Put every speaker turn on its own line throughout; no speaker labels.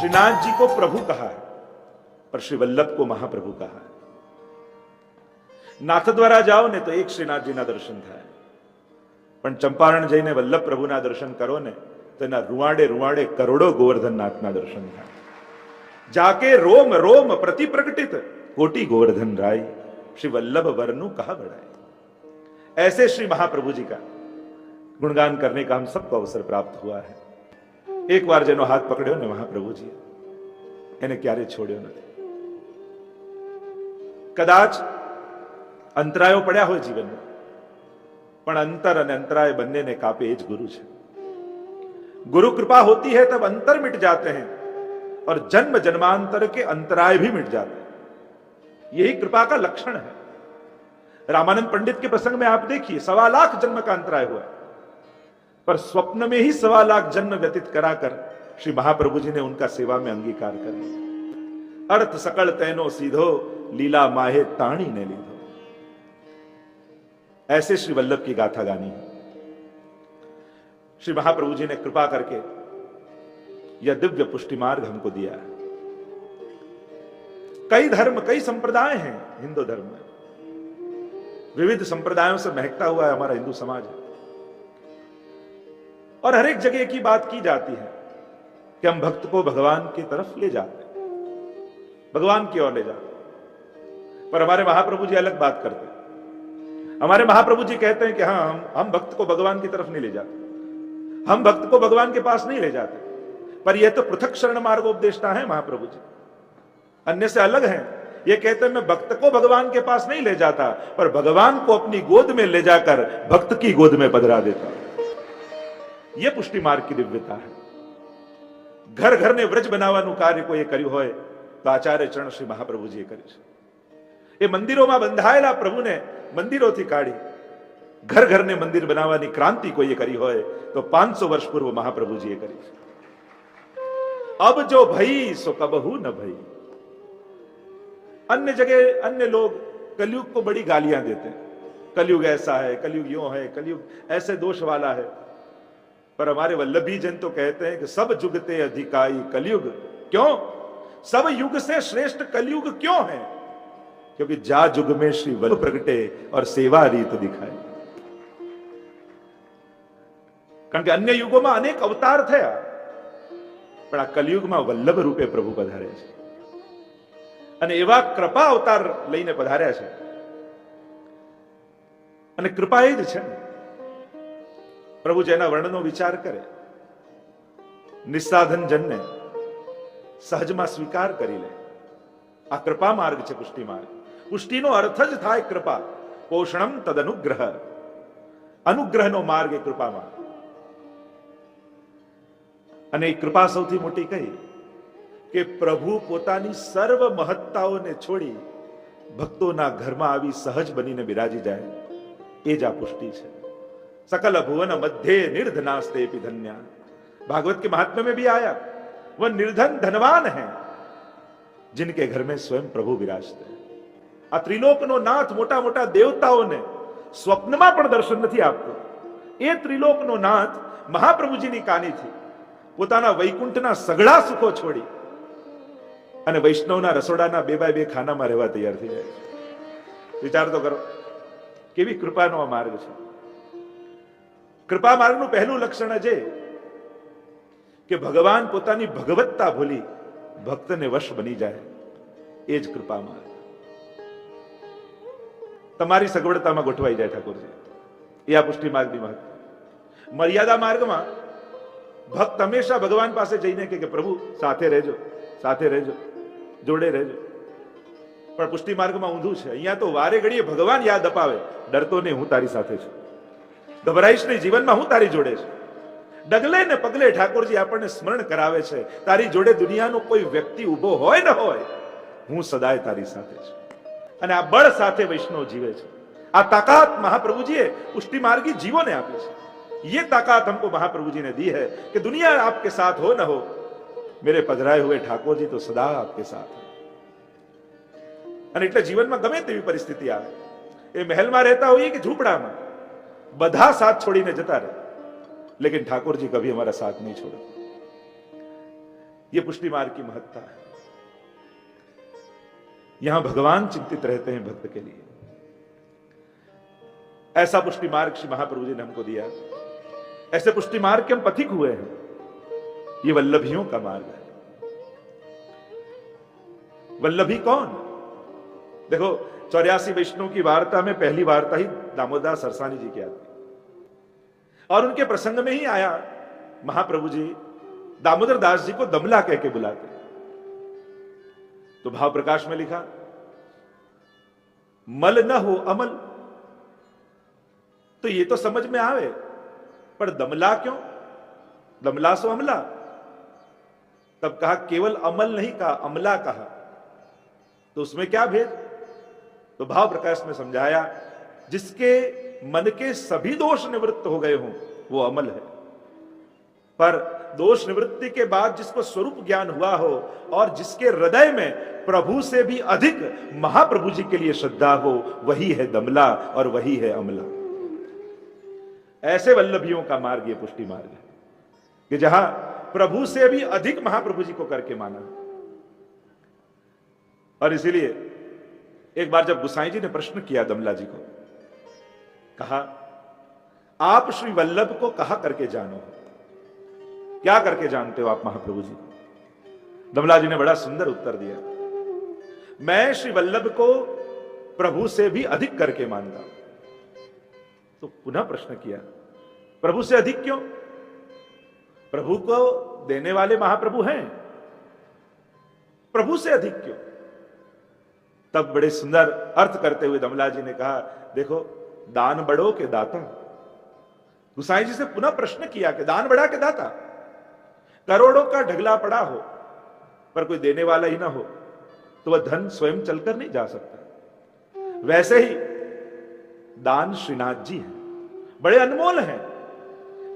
श्रीनाथ जी को प्रभु कहा है, पर श्री वल्लभ को महाप्रभु कहा है। नाथ द्वारा जाओ ने तो एक श्रीनाथ जी ना दर्शन थाय, पण चंपारण जईने वल्लभ प्रभु ना दर्शन करो ने तो एना रुवाड़े रुवाड़े करोड़ों गोवर्धन नाथ ना दर्शन थाय। जाके रोम रोम प्रति प्रकटित कोटि गोवर्धन राय, श्री वल्लभ वरनु कहा बढ़ाए। ऐसे श्री महाप्रभु जी का गुणगान करने का हम सबको अवसर प्राप्त हुआ है। एक बार जेनो हाथ पकड़ो ने महाप्रभु जी एने क्यारे छोड़्यो नहीं। कदाच अंतरायो पड़ा हो जीवन में, पण अंतर और अंतराय बनने ने कापे एज गुरु है। गुरु कृपा होती है तब अंतर मिट जाते हैं और जन्म जन्मांतर के अंतराय भी मिट जाते हैं। यही कृपा का लक्षण है। रामानंद पंडित के प्रसंग में आप देखिए 1.25 लाख जन्म का अंतराय हुआ, पर स्वप्न में ही 1.25 लाख जन्म व्यतीत कराकर श्री महाप्रभु जी ने उनका सेवा में अंगीकार कर लिया। अर्थ सकल तैनो सीधो, लीला माहे ताणी ने लीधो। ऐसे श्री वल्लभ की गाथा गानी है। श्री महाप्रभु जी ने कृपा करके यह दिव्य पुष्टि मार्ग हमको दिया है। कई धर्म कई संप्रदाय हैं हिंदू धर्म में, विविध संप्रदायों से महकता हुआ है हमारा हिंदू समाज है। और हर एक जगह की बात की जाती है कि हम भक्त को भगवान की तरफ ले जाते हैं, भगवान की ओर ले जाते हैं। पर हमारे महाप्रभु जी अलग बात करते हैं। हमारे महाप्रभु जी कहते हैं कि हाँ, हम भक्त को भगवान की तरफ नहीं ले जाते, हम भक्त को भगवान के पास नहीं ले जाते। पर यह तो पृथक शरण मार्गोपदेष्टा है महाप्रभु जी, अन्य से अलग हैं। ये कहते हैं मैं भक्त को भगवान के पास नहीं ले जाता, पर भगवान को अपनी गोद में ले जाकर भक्त की गोद में पधरा देता। यह पुष्टि मार्ग की दिव्यता है। घर घर ने व्रज बनावानुं कार्य कोई कर्યું હોય તો આચાર્ય ચરણ શ્રી મહાપ્રભુજીએ કર્યું છે। એ મંદિરોમાં બંધાયેલા પ્રભુને મંદિરોથી કાઢી ઘર ઘરને મંદિર બનાવવાની ક્રાંતિ કોઈએ કરી હોય તો 500 વર્ષ પૂર્વ મહાપ્રભુજીએ કરી છે। अब जो भई सो कबहू न भई। अन्य जगह अन्य लोग कलयुग को बड़ी गालियां देते हैं, कलयुग ऐसा है, कलयुग यूं है, कलयुग ऐसे दोष वाला है। पर हमारे वल्लभी जन तो कहते हैं कि सब जुगते अधिकाई कलयुग। क्यों? सब युग से श्रेष्ठ कलयुग क्यों है? क्योंकि जा जुग में श्री वल्लभ प्रगटे और सेवा रीत दिखाई। कारण के अन्य युगों में अनेक अवतार थया, पण आ कलयुग में वल्लभ रूपे प्रभु पधारे छे અને એવા કૃપા અવતાર લઈને પધાર્યા છે। અને કૃપા એ જ છે ને, પ્રભુ જેના વર્ણનો વિચાર કરે, નિસ્સાધન જનને સહજમાં સ્વીકાર કરી લે। આ કૃપા માર્ગ છે પુષ્ટિ માર્ગ। પુષ્ટિનો અર્થ જ થાય કૃપા। પોષણમ તદનુગ્રહ, અનુગ્રહનો માર્ગ એ કૃપા માર્ગ। અને એ કૃપા સૌથી મોટી કઈ કે પ્રભુ પોતાની સર્વ મહત્તાઓને છોડી ભક્તોના ઘરમાં આવી સહજ બનીને બિરાજી જાય, એ જ આ પુષ્ટિ છે। सकल भुवन मध्य निर्धनास्तेपि धन्या। भागवत के महात्म्य में भी आया, वह निर्धन धनवान है जिनके घर में स्वयं प्रभु विराजते हैं। आ त्रिलोकनो नाथ मोटा मोटा देवताओने स्वप्નમાં પણ દર્શન નથી આપતો। એ ત્રિલોકનો નાથ મહાપ્રભુજીની કાની થી પોતાના વૈકુંઠના સઘળા સુખો છોડી અને વૈષ્ણવના રસોડાના 2 બાય 2 ખાનામાં રહેવા તૈયાર થઈ જાય છે। વિચાર તો કરો કેવી કૃપાનો આ માર્ગ છે। કૃપા માર્ગનું પહેલું લક્ષણ છે કે ભગવાન પોતાની ભગવત્તા ભૂલી ભક્તને વશ બની જાય, એ જ કૃપા માર્ગ। તમારી સગવડતામાં ગોઠવાઈ જાય ઠાકોરજી, એ આ પુષ્ટિ માર્ગની મહત્વ। મર્યાદા માર્ગમાં ભક્ત હંમેશા ભગવાન પાસે જઈને કે પ્રભુ સાથે રહેજો, સાથે રહેજો, જોડે રહેજો। પણ પુષ્ટિ માર્ગમાં ઊંધું છે। અહીંયા તો વારે ઘડીએ ભગવાન યાદ અપાવે, ડરતો નહીં, હું તારી સાથે છું, ગભરાઈશ નહીં, જીવનમાં હું તારી જોડે છું। ડગલે ને પગલે ઠાકોરજી આપણને સ્મરણ કરાવે છે, તારી જોડે દુનિયાનો કોઈ વ્યક્તિ ઉભો હોય ન હોય, હું સદાય તારી સાથે છું। અને આ બળ સાથે વૈષ્ણવ જીવે છે। આ તાકાત महाप्रभुजीએ પુષ્ટિ માર્ગી જીવોને આપી છે। ये ताकत हमको महाप्रभु जी ने दी है कि दुनिया आपके साथ हो न हो, मेरे पधराए हुए ठाकुर जी तो सदा आपके साथ है। અને એટલે જીવનમાં ગમે તેવી પરિસ્થિતિ આવે, એ મહેલમાં રહેતા હોઈએ કે ઝૂંપડામાં, બધા સાથ છોડીને જતા રહે, लेकिन ठाकुर जी कभी हमारा साथ नहीं छोड़े। यह पुष्टि मार्ग की महत्ता है। यहां भगवान चिंतित रहते हैं भक्त के लिए। ऐसा पुष्टि मार्ग श्री महाप्रभु जी ने हमको दिया। ऐसे पुष्टि मार्ग के हम पथिक हुए हैं। ये वल्लभियों का मार्ग है। वल्लभी कौन? देखो, 84 वैष्णव की वार्ता में पहली वार्ता ही दामोदर सरसानी जी की आती, और उनके प्रसंग में ही आया महाप्रभु जी दामोदर दास जी को दमला कह के बुलाते। तो भाव प्रकाश में लिखा, मल न हो अमल, तो ये तो समझ में आवे, पर दमला क्यों? दमला सो अमला। तब कहा केवल अमल नहीं कहा, अमला कहा, तो उसमें क्या भेद? तो भाव प्रकाश में समझाया, जिसके मन के सभी दोष निवृत्त हो गए हों वो अमल है, पर दोष निवृत्ति के बाद जिसको स्वरूप ज्ञान हुआ हो और जिसके हृदय में प्रभु से भी अधिक महाप्रभु जी के लिए श्रद्धा हो, वही है दमला और वही है अमला। ऐसे वल्लभियों का मार्ग ये पुष्टि मार्ग है कि जहां प्रभु से भी अधिक महाप्रभु जी को करके माना। और इसीलिए एक बार जब गुसाई जी ने प्रश्न किया दमला जी को, कहा आप श्री वल्लभ को कहा करके जानो, क्या करके जानते हो आप महाप्रभु जी को? दमला जी ने बड़ा सुंदर उत्तर दिया, मैं श्री वल्लभ को प्रभु से भी अधिक करके मानता हूं। तो पुनः प्रश्न किया, प्रभु से अधिक क्यों? प्रभु को देने वाले महाप्रभु हैं, प्रभु से अधिक क्यों? तब बड़े सुंदर अर्थ करते हुए दमला जी ने कहा, देखो दान बड़ो के दाता। गुसाई जी से पुनः प्रश्न किया कि दान बड़ा के दाता, करोड़ों का ढगला पड़ा हो पर कोई देने वाला ही ना हो तो वह धन स्वयं चलकर नहीं जा सकता। वैसे ही दान श्रीनाथ जी हैं, बड़े अनमोल हैं,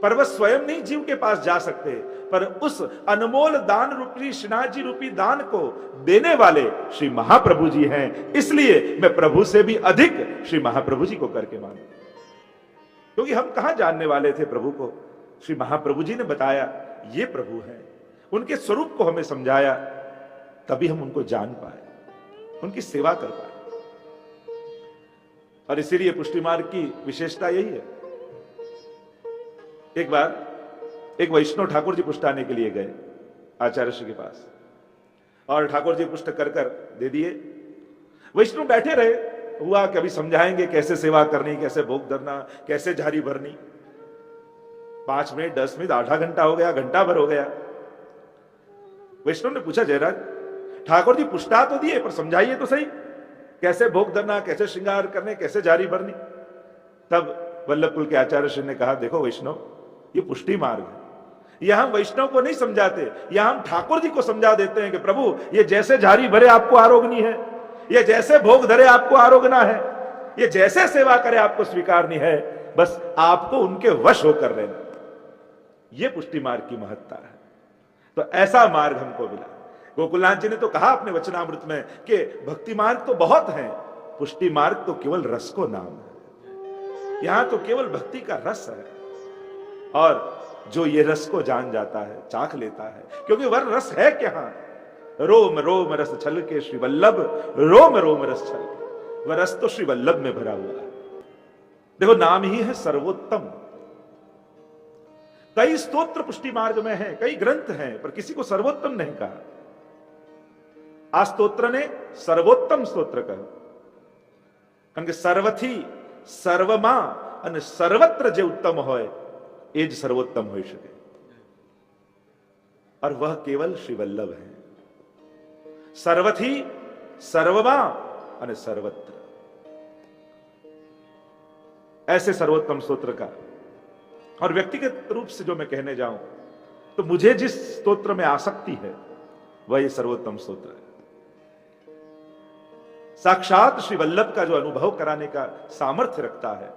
पर वह स्वयं नहीं जीव के पास जा सकते, पर उस अनमोल दान रूपी श्रीनाथ जी रूपी दान को देने वाले श्री महाप्रभु जी हैं। इसलिए मैं प्रभु से भी अधिक श्री महाप्रभु जी को करके मानता, क्योंकि हम कहां जानने वाले थे प्रभु को? श्री महाप्रभु जी ने बताया ये प्रभु हैं, उनके स्वरूप को हमें समझाया, तभी हम उनको जान पाए, उनकी सेवा कर पाए। और इसीलिए पुष्टि मार्ग की विशेषता यही है। एक बार एक वैष्णव ठाकुर जी पुष्टाने के लिए गए आचार्य श्री के पास, और ठाकुर जी पुष्ट कर कर दे दिए। वैष्णव बैठे रहे, हुआ कि अभी समझाएंगे कैसे सेवा करनी, कैसे भोग धरना, कैसे झारी भरनी। 5 मिनट 10 मिनट आधा घंटा हो गया, घंटा भर हो गया। वैष्णव ने पूछा, जयराज ठाकुर जी पुष्टा तो दिए, पर समझाइए तो सही, कैसे भोग धरना, कैसे श्रृंगार करने, कैसे झारी भरनी। तब वल्लभ कुल के आचार्य श्री ने कहा, देखो वैष्णव, ये पुष्टि मार्ग है, यहां हम वैष्णव को नहीं समझाते, यहां हम ठाकुर जी को समझा देते हैं कि प्रभु ये जैसे झारी भरे आपको आरोगनी है, ये जैसे भोग धरे आपको आरोगना है, ये जैसे सेवा करे आपको स्वीकारनी है, बस आपको उनके वश होकर रहना। ये पुष्टि मार्ग की महत्ता है। तो ऐसा मार्ग हमको मिला। गोकुलनाथ जी ने तो कहा अपने वचनामृत में कि भक्ति मार्ग तो बहुत है, पुष्टि मार्ग तो केवल रस को नाम है। यहां तो केवल भक्ति का रस है, और जो ये रस को जान जाता है, चाख लेता है, क्योंकि वह रस है क्या? रोम रोम रस छल के श्री वल्लभ, रोम रोम रस छल के, वह रस तो श्री वल्लभ में भरा हुआ है। देखो नाम ही है सर्वोत्तम। कई स्तोत्र पुष्टि मार्ग में हैं, कई ग्रंथ हैं, पर किसी को सर्वोत्तम नहीं कहा। आ स्तोत्र ने सर्वोत्तम स्तोत्र कहा, क्योंकि सर्वथी सर्वमा અને सर्वत्र जो उत्तम होय એ જ सर्वोत्तम हो सके, और वह केवल श्री वल्लभ है। सर्वथी सर्वमा અને सर्वत्र, ऐसे सर्वोत्तम स्तोत्र का। और व्यक्तिगत रूप से जो मैं कहने जाऊं तो मुझे जिस स्तोत्र में आसक्ति है वह ये सर्वोत्तम स्तोत्र है। साक्षात श्री वल्लभ का जो अनुभव कराने का सामर्थ्य रखता है,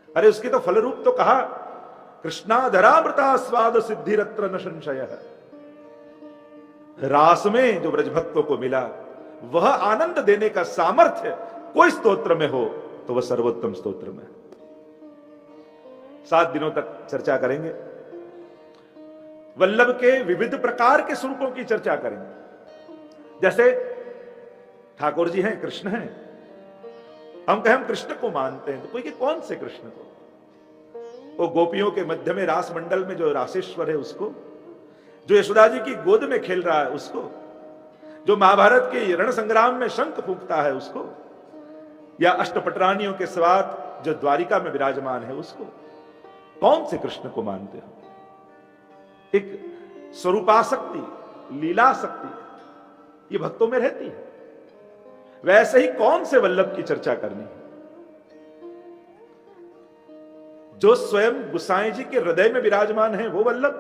अरे उसकी तो फलरूप तो कहा, कृष्णाधरामृता स्वाद सिद्धि रत्र न संशय है। रास में जो ब्रज भक्तों को मिला वह आनंद देने का सामर्थ्य कोई स्तोत्र में हो तो वह सर्वोत्तम स्तोत्र में है। 7 दिनों तक चर्चा करेंगे। वल्लभ के विविध प्रकार के स्वरूपों की चर्चा करेंगे। जैसे ठाकुर जी हैं, कृष्ण हैं, हम कहें हम कृष्ण को मानते हैं, तो कोई कि कौन से कृष्ण को? वो गोपियों के मध्य में रास मंडल में जो रासेश्वर है उसको, जो यशोदा जी की गोद में खेल रहा है उसको, जो महाभारत के रण संग्राम में शंख फूंकता है उसको, या अष्टपटरानियों के साथ जो द्वारिका में विराजमान है उसको? कौन से कृष्ण को मानते हो? एक स्वरूपासक्ति, लीलाशक्ति ये भक्तों में रहती है। वैसे ही कौन से वल्लभ की चर्चा करनी है? जो स्वयं गुसाई जी के हृदय में विराजमान है वो वल्लभ,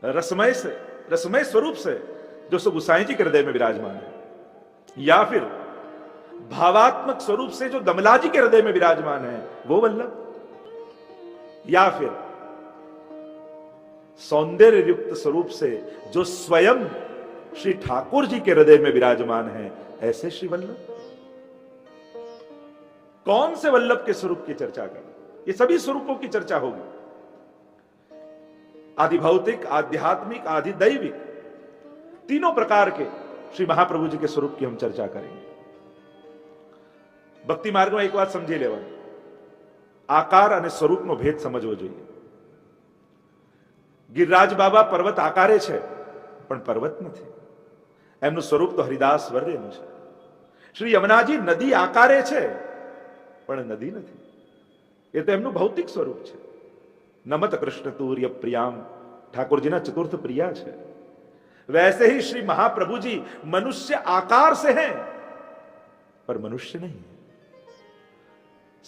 रसमय स्वरूप से जो सो गुसाई जी के हृदय में विराजमान है, या फिर भावात्मक स्वरूप से जो दमला जी के हृदय में विराजमान है वो वल्लभ, या फिर सौंदर्य युक्त स्वरूप से जो स्वयं श्री ठाकुर जी के हृदय में विराजमान है ऐसे श्री वल्लभ? कौन से वल्लभ के स्वरूप की चर्चा करें? ये सभी स्वरूपों की चर्चा होगी, आदि भौतिक, आध्यात्मिक, आदि दैविक, तीनों प्रकार के श्री महाप्रभु जी के स्वरूप की हम चर्चा करेंगे। भक्ति मार्ग में एक बात समझी लेवा, आकार અને સ્વરૂપનો ભેદ સમજવો જોઈએ। ગિરિરાજ બાબા પર્વત આકારે છે પણ પર્વત નથી, એમનું સ્વરૂપ તો હરિદાસ વર્યનું છે। શ્રી યમુનાજી નદી આકારે છે પણ નદી નથી, એ તો એમનું ભૌતિક સ્વરૂપ છે। નમત કૃષ્ણ તુર્ય પ્રિયામ, ઠાકોરજીના ચતુર્થ પ્રિયા છે। वैसे ही श्री महाप्रभु जी मनुष्य आकार से हैं पर मनुष्य नहीं है।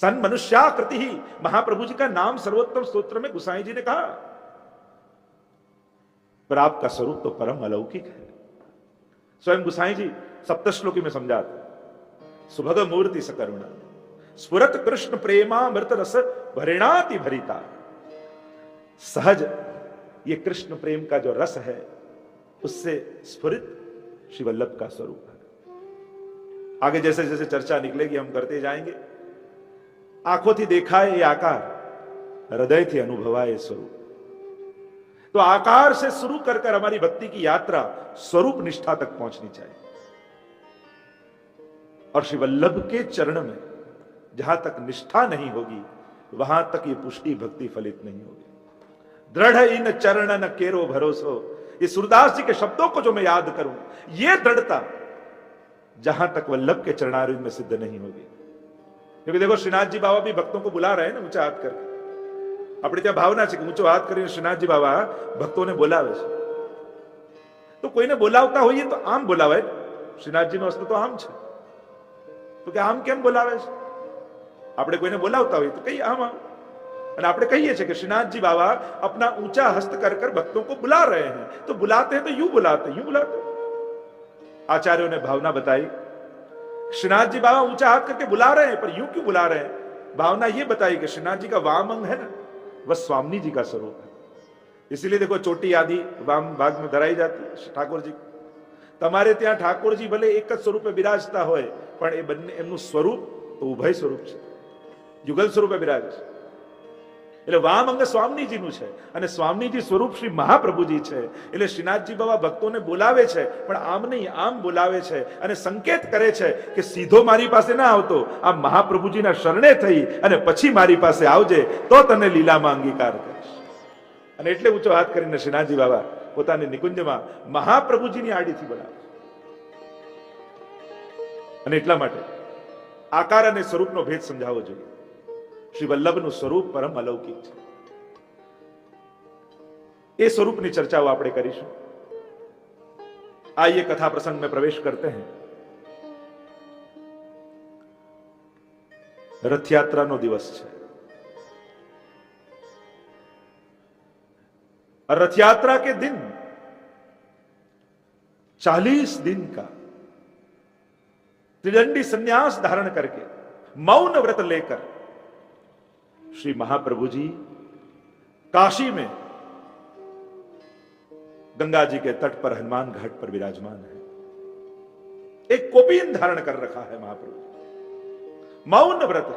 सन मनुष्याकृति ही महाप्रभु जी का नाम सर्वोत्तम स्तोत्र में गुसाई जी ने कहा, पर आपका स्वरूप तो परम अलौकिक है। स्वयं गुसाई जी सप्तश्लोकी में समझाते, सुभग मूर्ति सकरुणा स्फुरत कृष्ण प्रेमा मृत रस भरिणाति भरिता। सहज ये कृष्ण प्रेम का जो रस है उससे स्फुरित श्री वल्लभ का स्वरूप है। आगे जैसे जैसे चर्चा निकलेगी हम करते जाएंगे। आंखों देखा है ये आकार, हृदय थी अनुभवाए स्वरूप। तो आकार से शुरू कर कर हमारी भक्ति की यात्रा स्वरूप निष्ठा तक पहुंचनी चाहिए, और श्री वल्लभ के चरण में जहां तक निष्ठा नहीं होगी वहां तक ये पुष्टि भक्ति फलित नहीं होगी। दृढ़ इन चरण न केरो भरोसो, ये सूरदास जी के शब्दों को जो मैं याद करूं, ये दृढ़ता जहां तक वल्लभ के चरणारविंद में सिद्ध नहीं होगी। क्योंकि देखो श्रीनाथ जी बाबा भी भक्तों को बुला रहे हैं ना ऊंचा हाथ करके। अपनी त्या भावना है कि ऊंचो हाथ કરીને શ્રીનાથજી બાબા ભક્તોને બોલાવે છે, તો કોઈને બોલાવતા હોઈએ તો આમ બોલાવે। શ્રીનાથજીનું અસ્તિત્વ આમ છે, તો કે આમ કેમ બોલાવે છે? આપણે કોઈને બોલાવતા હોઈએ તો કહીએ આમ આમ, અને આપણે કહીએ છીએ कि श्रीनाथ जी बाबा अपना ऊंचा हस्त कर कर भक्तों को बुला रहे हैं, तो बुलाते हैं तो यूं बुलाते। आचार्यों ने भावना बताई, श्रीनाथ जी बाबा ऊंचा हाथ करके बुला रहे हैं, पर यूं क्यों बुला रहे हैं? भावना ये बताई कि श्रीनाथ जी का वाम अंग है ना, वह स्वामी जी का स्वरूप है। इसीलिए देखो चोटी आदि वाम भाग में धराई जाती है ठाकुर जी। તમારે ત્યાં ઠાકોર जी ભલે એક જ સ્વરૂપે બિરાજતા હોય, પણ એ બંને એમનું સ્વરૂપ તો ઉભય સ્વરૂપ છે, યુગલ સ્વરૂપે બિરાજે છે। એટલે વામ અંગ સ્વામીજીનું છે અને સ્વામીજી સ્વરૂપ શ્રી મહાપ્રભુજી છે। એટલે શ્રીનાથજી બાબા ભક્તોને બોલાવે છે, પણ આમ નહીં આમ બોલાવે છે અને સંકેત કરે છે કે સીધો મારી પાસે ના આવતો, આ મહાપ્રભુજીના શરણે થઈ અને પછી મારી પાસે આવજે, તો તને લીલામાં અંગીકાર કરીશ। અને એટલે ઊંચો હાથ કરીને શ્રીનાથજી બાબા પોતાની નિકુંજમાં મહાપ્રભુજીની આડીથી બોલાવે। અને એટલા માટે આકાર અને સ્વરૂપનો ભેદ સમજાવવો જોઈએ। श्री वल्लभનું સ્વરૂપ પરમ અલૌકિક છે। એ સ્વરૂપની ચર્ચાઓ આપણે કરીશું। आइए कथा प्रसंग में प्रवेश करते हैं। रथ यात्राનો દિવસ છે। और रथ यात्रा के दिन 40 दिन का त्रिदंडी संन्यास धारण करके मौन व्रत लेकर श्री महाप्रभु जी काशी में गंगा जी के तट पर हनुमान घाट पर विराजमान है। एक कोपीन धारण कर रखा है महाप्रभु, मौन व्रत।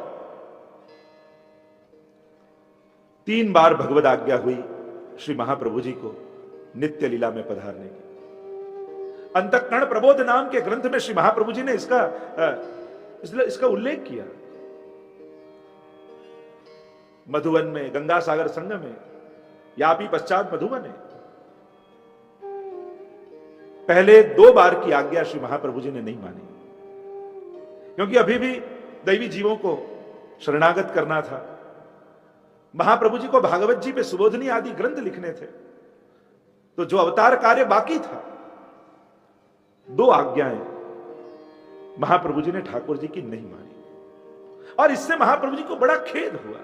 3 बार भगवद आज्ञा हुई श्री महाप्रभु जी को नित्य लीला में पधारने की। अंतःकरण प्रबोध नाम के ग्रंथ में श्री महाप्रभु जी ने इसका उल्लेख किया। मधुवन में, गंगा सागर संग में, यापी पश्चात मधुबने, पहले 2 बार की आज्ञा श्री महाप्रभु जी ने नहीं मानी, क्योंकि अभी भी दैवी जीवों को शरणागत करना था। महाप्रभु जी को भागवत जी पे सुबोधनी आदि ग्रंथ लिखने थे, तो जो अवतार कार्य बाकी था, 2 आज्ञाएं महाप्रभु जी ने ठाकुर जी की नहीं मानी, और इससे महाप्रभु जी को बड़ा खेद हुआ।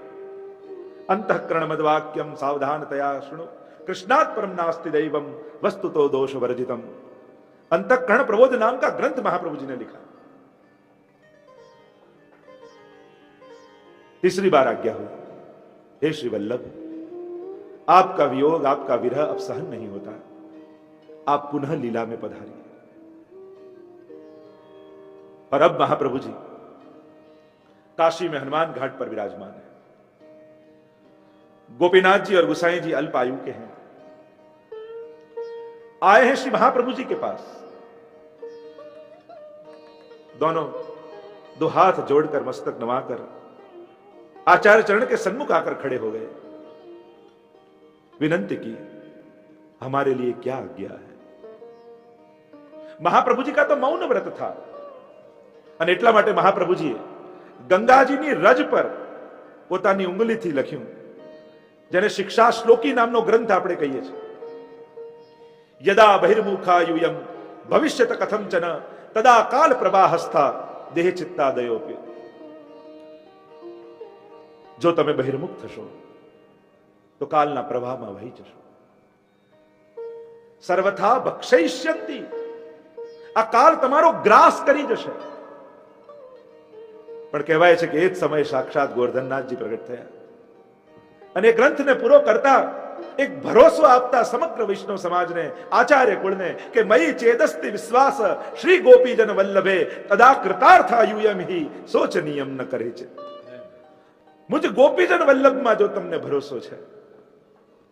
अंतःकरण मद्वाक्यम सावधानतया शृणु, कृष्णात् परम नास्ति दैवम वस्तुतो दोष वर्जितम। अंतःकरण प्रबोध नाम का ग्रंथ महाप्रभु जी ने लिखा। तीसरी बार आज्ञा हुई, हे श्री वल्लभ, आपका वियोग, आपका विरह अब सहन नहीं होता, आप पुनः लीला में पधारिए। और अब महाप्रभु जी काशी में हनुमान घाट पर विराजमान है। गोपीनाथ जी और गुसाई जी अल्प आयु के हैं, आए हैं श्री महाप्रभु जी के पास। दोनों 2 हाथ जोड़कर, मस्तक नवाकर आचार्य चरण के सन्मुख आकर खड़े हो गए। विनंती की, हमारे लिए क्या आज्ञा है। महाप्रभु जी का तो मौन व्रत था, અને એટલા માટે મહાપ્રભુજીએ ગંગાજીની રજ પર પોતાની ઉંગલીથી લખ્યું, જેને શિક્ષા શ્લોકી નામનો ગ્રંથ આપણે કહીએ છીએ। યદા બહિર્મુખાયુયમ ભવિષ્યત કથંચન તદા કાલ પ્રવાહસ્થા દેહ ચિત્તાદયોપ્ય। જો તમે બહિર્મુખ થશો તો કાલના પ્રવાહમાં વહી જશો। સર્વથા ભક્ષયિષ્યંતિ, આ કાલ તમારો ગ્રાસ કરી જશે। પણ કહેવાય છે કે એ જ સમયે સાક્ષાત ગોવર્ધનનાથજી પ્રગટ થયા અને ગ્રંથને પૂરો કરતા એક ભરોસો આપતા સમગ્ર વૈષ્ણવ સમાજને, આચાર્ય કુળને, કે મયી ચેદસ્તિ વિશ્વાસ શ્રી ગોપીજન વલ્લભે તદા કૃતાર્થાયુયમ હિ શોચનીયમ ન કરે છે। મુજ ગોપીજન વલ્લભમાં જો તમને ભરોસો છે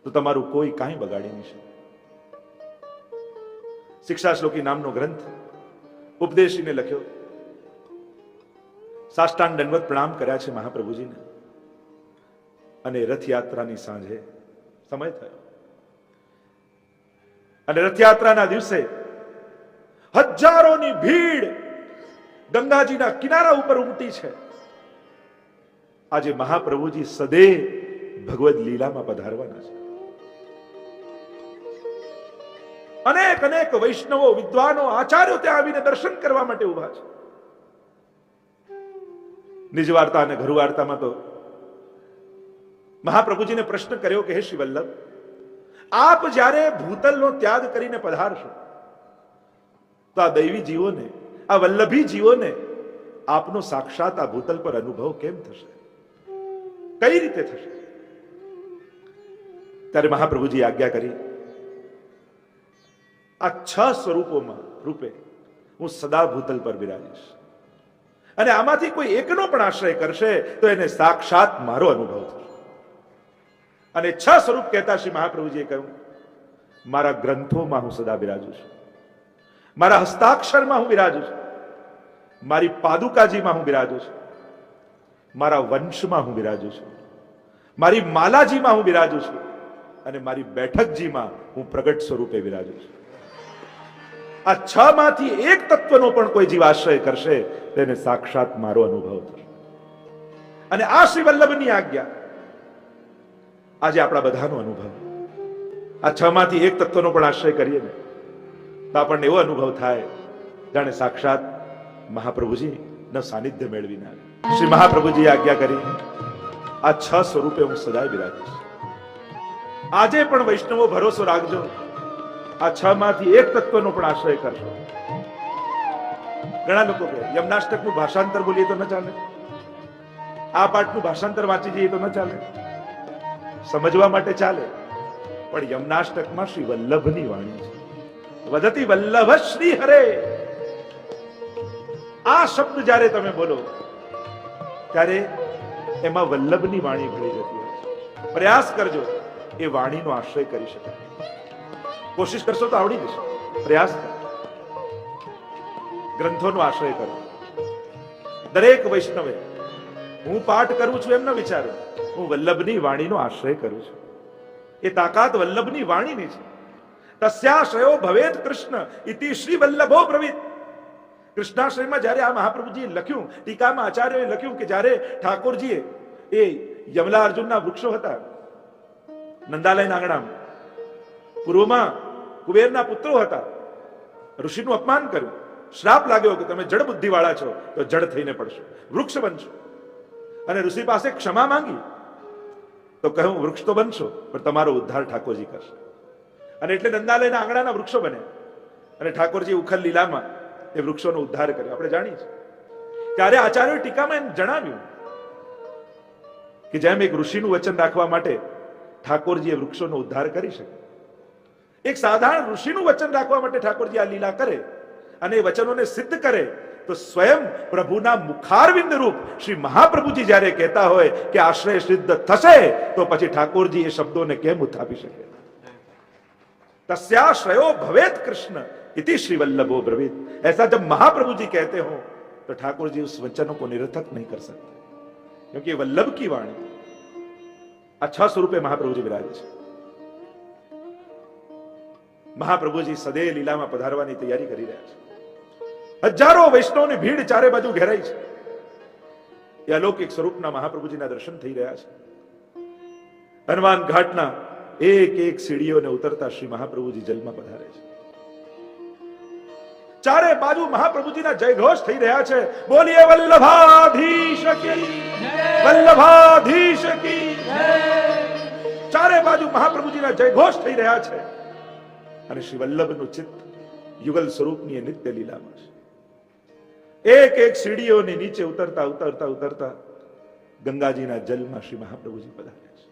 તો તમારું કોઈ કાંઈ બગાડી નહીં શકે। શિક્ષા શ્લોકી નામનો ગ્રંથ ઉપદેશીને લખ્યો। સાષ્ટાંગ દંડવત પ્રણામ કર્યા છે મહાપ્રભુજીને, અને રથયાત્રાની સાંજે સમય થયો અને રથયાત્રાના દિવસે હજારોની ભીડ ગંગાજીના કિનારા ઉપર ઉમટી છે। આજે મહાપ્રભુજી સદૈવ ભગવદ લીલામાં પધારવાના છે। અનેક અનેક વૈષ્ણવો, વિદ્વાનો, આચાર્યો ત્યાં આવીને દર્શન કરવા માટે ઉભા છે। નિજ વાર્તા અને ઘરુ વાર્તામાં તો મહાપ્રભુજીને પ્રશ્ન કર્યો કે હે શ્રી વલ્લભ, આપ જ્યારે ભૂતલનો ત્યાગ કરીને પધારશો તો આ દૈવી જીવોને, આ વલ્લભી જીવોને આપનો સાક્ષાત આ ભૂતલ પર અનુભવ કેમ થશે, કઈ રીતે થશે? ત્યારે મહાપ્રભુજી આજ્ઞા કરી, આ 6 સ્વરૂપોમાં રૂપે હું સદા ભૂતલ પર બિરાજીશ, અને આમાંથી કોઈ એકનો પણ આશ્રય કરશે તો એને સાક્ષાત મારો અનુભવ થશે। અને 6 સ્વરૂપ કહેતા શ્રી મહાપ્રભુજીએ કહ્યું, મારા ગ્રંથોમાં હું સદા બિરાજું છું, મારા હસ્તાક્ષરમાં હું બિરાજું છું, મારી પાદુકાજીમાં હું બિરાજું છું, મારા વંશમાં હું બિરાજું છું, મારી માલાજીમાં હું બિરાજું છું, અને મારી બેઠકજીમાં હું પ્રગટ સ્વરૂપે બિરાજું છું। આ 6 માંથી એક તત્વનો પણ કોઈ જીવ આશ્રય કરશે તેને સાક્ષાત મારો અનુભવ થશે। અને આ શ્રી વલ્લભની આજ્ઞા આજે આપણા બધાનો અનુભવ। આ 6 માંથી એક તત્વનો પણ આશ્રય કરીએ ને તો આપણને એવો અનુભવ થાય જાણે સાક્ષાત મહાપ્રભુજીના સાનિધ્ય મેળવીને આવે। શ્રી મહાપ્રભુજીએ આજ્ઞા કરી, આ 6 સ્વરૂપે હું સદાય બિરાજીશ। આજે પણ વૈષ્ણવો ભરોસો રાખજો, આ 6 માંથી એક તત્વનો પણ આશ્રય કરશો। ઘણા લોકો કહે યમનાષ્ટકનું ભાષાંતર બોલીએ તો ન ચાલે, આ પાઠનું ભાષાંતર વાંચી જઈએ તો ન ચાલે। સમજવા માટે ચાલે, પણ યમનાષ્ટકમાં શ્રી વલ્લભની વાણી છે। વદતિ વલ્લભ શ્રી હરે, આ શબ્દ જ્યારે તમે બોલો ત્યારે એમાં વલ્લભની વાણી ભળી જતી હોય છે। પ્રયાસ કરજો એ વાણીનો આશ્રય કરી શકાય. કોશિશ કરશો તો આવડી જશે. પ્રયાસ કરો, ગ્રંથોનો આશ્રય કરો. દરેક વૈષ્ણવે હું પાઠ કરું છું એમ ન વિચારો, હું વલ્લભની વાણીનો આશ્રય કરું છું. એ તાકાત વલ્લભની વાણીની છે. તસ્યાશ્રયો ભવેત કૃષ્ણ ઇતિ શ્રી વલ્લભો બ્રવીત. કૃષ્ણાશ્રયમાં જ્યારે આ મહાપ્રભુજીએ લખ્યું, ટીકામાં આચાર્યોએ લખ્યું કે જ્યારે ઠાકોરજીએ એ યમલા અર્જુનના વૃક્ષો હતા નંદાલયના આંગણામાં, પૂર્વમાં કુબેરના પુત્રો હતા, ઋષિનું અપમાન કર્યું, શ્રાપ લાગ્યો કે તમે જડ બુદ્ધિ વાળા છો તો જડ થઈને પડશો, વૃક્ષ બનશો. અને ઋષિ પાસે ક્ષમા માંગી તો કહ્યું વૃક્ષ તો બનશો પણ તમારો ઉદ્ધાર ઠાકોરજી કરશે. અને એટલે નંદાલયના આંગણાના વૃક્ષો બન્યા અને ઠાકોરજી ઉખલ લીલામાં એ વૃક્ષોનો ઉદ્ધાર કર્યો. આપણે જાણીએ છીએ. ત્યારે આચાર્ય ટીકામાં એમ જણાવ્યું કે જેમ એક ઋષિનું વચન રાખવા માટે ઠાકોરજી એ વૃક્ષોનો ઉદ્ધાર કરી શકે, એક સાધારણ ઋષિનું વચન રાખવા માટે ઠાકોરજી આ લીલા કરે અને એ વચનોને સિદ્ધ કરે, તો સ્વયં પ્રભુના મુખારવિંદ રૂપ શ્રી મહાપ્રભુજી જ્યારે કહેતા હોય કે આશ્રય સિદ્ધ થશે, તો પછી ઠાકોરજી એ શબ્દોને કેમ ઉથાપી શકે? तस्याश्रयो भवेत कृष्ण इति श्री वल्लभो ब्रवीत. ऐसा जब महाप्रभु जी कहते हो तो ठाकुर जी उस वचनों को निरर्थक नहीं कर सकते, क्योंकि वल्लभ की वाणी अच्छा स्वरूपे महाप्रभु जी विराजे છે. મહાપ્રભુજી સદે લીલામાં પધારવાની તૈયારી કરી રહ્યા છે. હજારો વૈષ્ણવની ભીડ ચારે બાજુ ઘેરાઈ છે. એ અલૌકિક સ્વરૂપના મહાપ્રભુજીના દર્શન થઈ રહ્યા છે. હનુમાન ઘાટના એક એક સીડીઓને ઉતરતા શ્રી મહાપ્રભુજી જલમાં પધારે છે. ચારે બાજુ મહાપ્રભુજીના જયઘોષ થઈ રહ્યા છે. બોલીએ વલ્લભાધીશ કી જય, વલ્લભાધીશ કી જય. ચારે બાજુ મહાપ્રભુજીના જયઘોષ થઈ રહ્યા છે અને શ્રી વલ્લભનું ચિત્ત યુગલ સ્વરૂપની નિત્ય લીલામાં છે. એક એક સીડીઓની નીચે ઉતરતા ઉતરતા ઉતરતા ગંગાજીના જલમાં શ્રી મહાપ્રભુજી પધારે છે.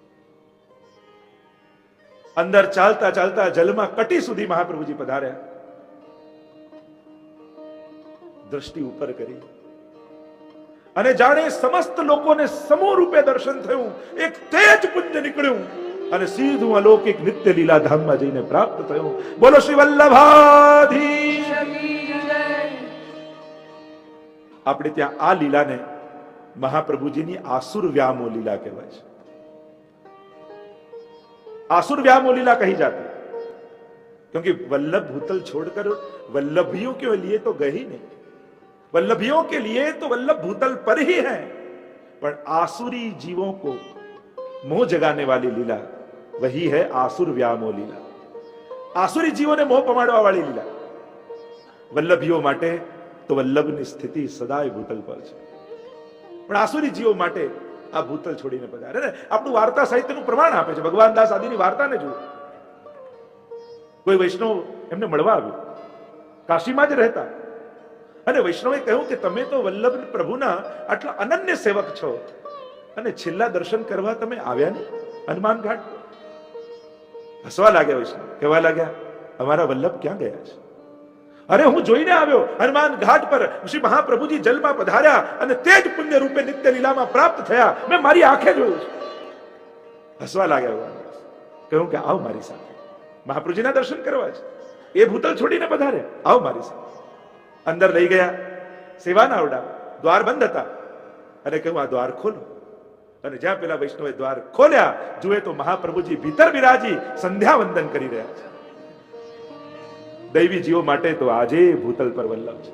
અંદર ચાલતા ચાલતા જલમાં કટી સુધી મહાપ્રભુજી પધાર્યા. દ્રષ્ટિ ઉપર કરી અને જાણે સમસ્ત લોકોને સમૂહ રૂપે દર્શન થયું. એક તેજ પુંજ નીકળ્યું અને સીધું અલૌકિક નિત્ય લીલા ધામમાં જઈને પ્રાપ્ત થયું. બોલો શ્રી વલ્લભાધીશ કી જય. આપણે ત્યાં આ લીલાને મહાપ્રભુજીની આસુર વ્યામો લીલા કહેવાય છે. आसुर व्यामो लीला कही जाती, क्योंकि वल्लभ भूतल छोड़कर वल्लभियों के लिए तो गए ही नहीं. वल्लभियों के लिए तो वल्लभ भूतल पर ही है, पर आसुरी जीवों को मोह जगाने वाली लीला वही है आसुर व्यामो लीला. आसुरी जीवों ने मोह पमाड़वा वाली लीला. वल्लभियों માટે તો વલ્લભની સ્થિતિ સદાય ભૂતલ પર છે, પણ આસુરી જીવો માટે આ ભૂતલ છોડીને પધારે ને. આપણું વાર્તા સાહિત્યનું પ્રમાણ આપે છે. ભગવાન દાસ આદિની વાર્તાને જુઓ. કોઈ વૈષ્ણવ એમને મળવા આવ્યો, કાશીમાં જ રહેતા, અને વૈષ્ણવે કહ્યું કે તમે તો વલ્લભ પ્રભુના આટલા અનન્ય સેવક છો અને છેલ્લા દર્શન કરવા તમે આવ્યા નહીં હનુમાન ઘાટ. હસવા લાગ્યા વૈષ્ણવ, કહેવા લાગ્યા અમારા વલ્લભ ક્યાં ગયા છે? અરે હું જોઈને આવ્યો, હનુમાન ઘાટ પર શ્રી મહાપ્રભુજી જલમાં પધાર્યા અને તેજ પુણ્ય રૂપે નિત્ય લીલામાં પ્રાપ્ત થયા. મેં મારી આંખે જોયું છે. હસવા લાગ્યા. કહ્યું કે આવ મારી સાથે, મહાપ્રભુજીના દર્શન કરવા છે. એ ભૂતલ છોડીને પધારે, આવ મારી સાથે. અંદર લઈ ગયા. સેવાના ઓરડા, દ્વાર બંધ હતા અને કહ્યું આ દ્વાર ખોલો. અને જ્યાં પેલા વૈષ્ણવે દ્વાર ખોલ્યા, જુએ તો મહાપ્રભુજી ભીતર બિરાજી સંધ્યા વંદન કરી રહ્યા છે. દૈવી જીવો માટે તો આજે ભૂતલ પર વલ્લભ છે.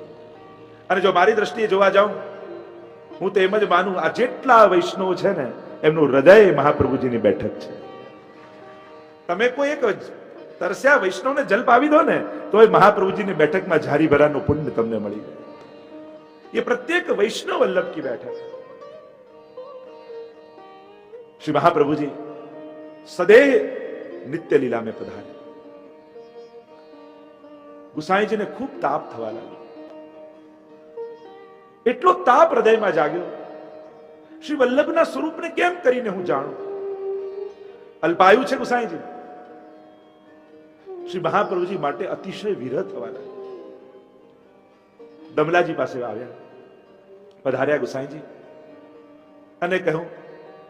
અને જો મારી દ્રષ્ટિએ જોવા જાઉં, હું તો એમ જ માનું આ જેટલા વૈષ્ણવ છે ને એમનું હૃદય મહાપ્રભુજીની બેઠક છે. તમે કોઈ એક તરસ્યા વૈષ્ણવને જલ પાવી દો ને તો એ મહાપ્રભુજીની બેઠકમાં ઝારી ભરાનું પુણ્ય તમને મળી જાય. ये प्रत्येक वैष्णव वल्लभ की बैठक है. श्री महाप्रभु जी सदैव नित्य लीला में पधारे. ગુસાઈજી ને ખૂબ તાપ થવા લાગ્યો. એટલો તાપ હૃદયમાં જાગ્યો, શ્રી વલ્લભના સ્વરૂપને કેમ કરીને હું જાણું? અલ્પાયુ છે ગુસાઈજી. શ્રી મહાપ્રભુજી માટે અતિશય વિરહ થવા લાગ્યો. દમલાજી પાસે આવ્યા, પધાર્યા ગુસાઈજી અને કહ્યું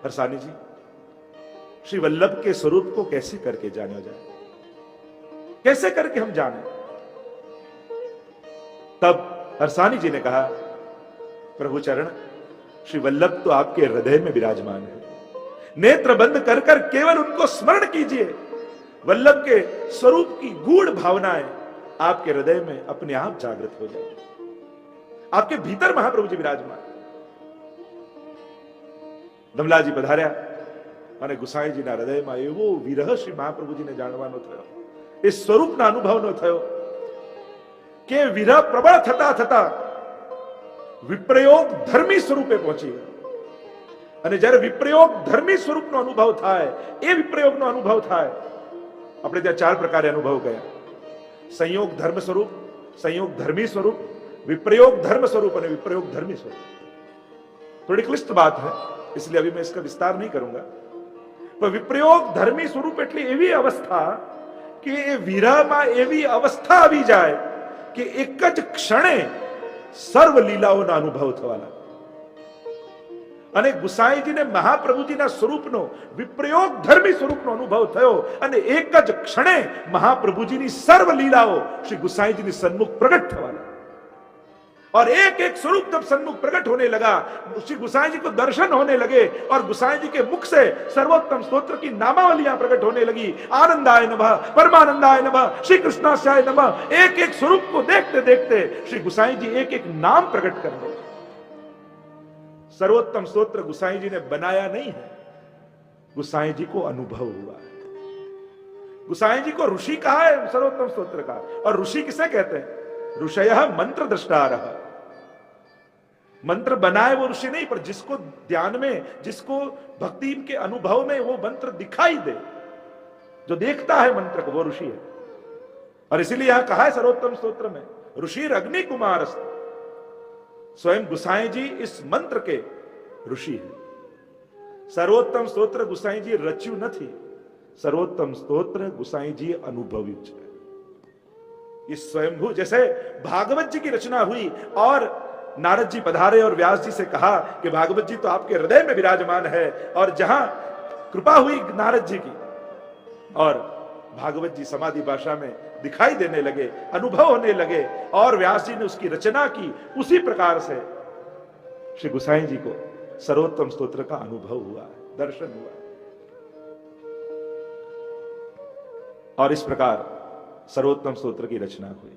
હરસાનીજી, श्री वल्लभ के स्वरूप को कैसे करके जाना जाए, कैसे करके हम जाने। तब हरसानी जी ने कहा, प्रभु चरण, श्री वल्लभ तो आपके हृदय में विराजमान है, नेत्र बंद कर कर केवल उनको स्मरण कीजिए, वल्लभ के स्वरूप की गूढ़ भावनाएं आपके हृदय में अपने आप जागृत हो जाएगी। आपके भीतर महाप्रभु जी विराजमान। દમલા जी પધાર્યા અને ગુસાઈજીના હૃદયમાં એવો વિરહ શ્રી મહાપ્રભુજીને જાણવાનો થયો, એ સ્વરૂપના અનુભવનો થયો કે વિરહ પ્રબળ થતા થતા વિપ્રયોગ ધર્મી સ્વરૂપે પહોંચી ગયો। અને જ્યારે વિપ્રયોગ ધર્મી સ્વરૂપનો અનુભવ થાય, એ વિપ્રયોગનો અનુભવ થાય, આપણે ત્યાં ચાર પ્રકારે અનુભવ ગયા: સંયોગ ધર્મ સ્વરૂપ, સંયોગ ધર્મી સ્વરૂપ, विप्रयोग धर्म स्वरूप और विप्रयोग धर्मी स्वरूप। थोड़ी क्लिष्ट बात है, इसलिए अभी मैं इसका विस्तार नहीं करूंगा। पर विप्रयोग धर्मी स्वरूप एटली एवी अवस्था कि विरहમાં एवी अवस्था આવી જાય કે એક જ ક્ષણે સર્વ લીલાઓનો અનુભવ થવા લાગે। અને ગુસાઈજીને મહાપ્રભુજીના સ્વરૂપનો વિપ્રયોગ ધર્મી સ્વરૂપનો અનુભવ થયો અને એક જ ક્ષણે મહાપ્રભુજીની સર્વ લીલાઓ શ્રી ગુસાઈજીની સન્મુખ પ્રગટ થવા લાગી। और एक एक स्वरूप जब सन्मुख प्रकट होने लगा, श्री गुसाई जी को दर्शन होने लगे और गुसाई जी के मुख से सर्वोत्तम स्तोत्र की नामावलियां प्रकट होने लगी। आनंदाय नमः, परमानंदाय नमः, श्री कृष्णास्याय नमः। एक एक स्वरूप को देखते देखते श्री गुसाई जी एक एक नाम प्रकट कर रहे। सर्वोत्तम स्तोत्र गुसाई जी ने बनाया नहीं है, गुसाई जी को अनुभव हुआ है। गुसाई जी को ऋषि कहा है सर्वोत्तम स्तोत्र का, और ऋषि किसे कहते हैं? ऋषयः मंत्र दृष्टारः। मंत्र बनाए वो ऋषि नहीं, पर जिसको ध्यान में, जिसको भक्ति के अनुभव में वो मंत्र दिखाई दे, जो देखता है मंत्र को, वो ऋषि है। और इसीलिए यहां कहा है सर्वोत्तम स्तोत्र में, ऋषि अग्नि कुमारस्त। स्वयं गुसाई जी इस मंत्र के ऋषि है। सर्वोत्तम स्तोत्र गुसाई जी रच्यु નથી, सर्वोत्तम स्तोत्र गुसाई जी अनुभव्યું છે। इस स्वयंभू, जैसे भागवत जी की रचना हुई और नारद जी पधारे और व्यास जी से कहा कि भागवत जी तो आपके हृदय में विराजमान है, और जहां कृपा हुई नारद जी की और भागवत जी समाधि भाषा में दिखाई देने लगे, अनुभव होने लगे, और व्यास जी ने उसकी रचना की, उसी प्रकार से श्री गुसाई जी को सर्वोत्तम स्तोत्र का अनुभव हुआ है, दर्शन हुआ है। और इस प्रकार सर्वोत्तम स्तोत्र की रचना हुई।